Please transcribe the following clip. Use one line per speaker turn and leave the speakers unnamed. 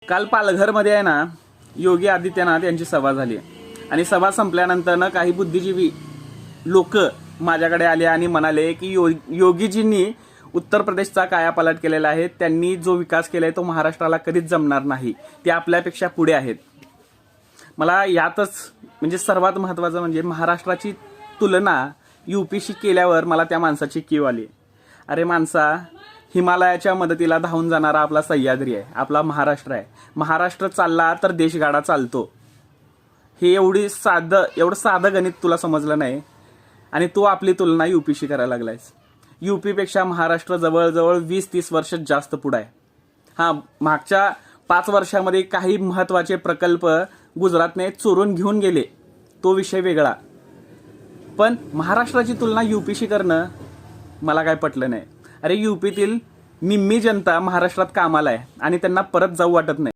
काल पालघरमध्ये आहे ना, योगी आदित्यनाथ यांची सभा झाली आणि सभा संपल्यानंतर ना काही बुद्धिजीवी लोक माझ्याकडे आले आणि म्हणाले की योगीजींनी उत्तर प्रदेशचा कायापालट केलेला आहे, त्यांनी जो विकास केलाय तो महाराष्ट्राला कधीच जमणार नाही, ते आपल्यापेक्षा पुढे आहेत. मला यातच म्हणजे सर्वात महत्त्वाचं म्हणजे महाराष्ट्राची तुलना यूपीशी केल्यावर मला त्या माणसाची कीव आली. अरे माणसा, हिमालयाच्या मदतीला धावून जाणारा आपला सह्याद्री आहे, आपला महाराष्ट्र आहे. महाराष्ट्र चालला तर देशगाडा चालतो. हे एवढं साधं गणित तुला समजलं नाही आणि तू आपली तुलना यूपीशी करायला लागलायस. यूपीपेक्षा महाराष्ट्र जवळजवळ 20-30 वर्ष जास्त पुढे आहे. हां, मागच्या 5 वर्षामध्ये काही महत्त्वाचे प्रकल्प गुजरातने चोरून घेऊन गेले, तो विषय वेगळा. पण महाराष्ट्राची तुलना यूपीशी करणं मला काय पटलं नाही. अरे यूपीतील निम्मी जनता महाराष्ट्रात कामाला आहे आणि त्यांना परत जाऊ वाटत नाही.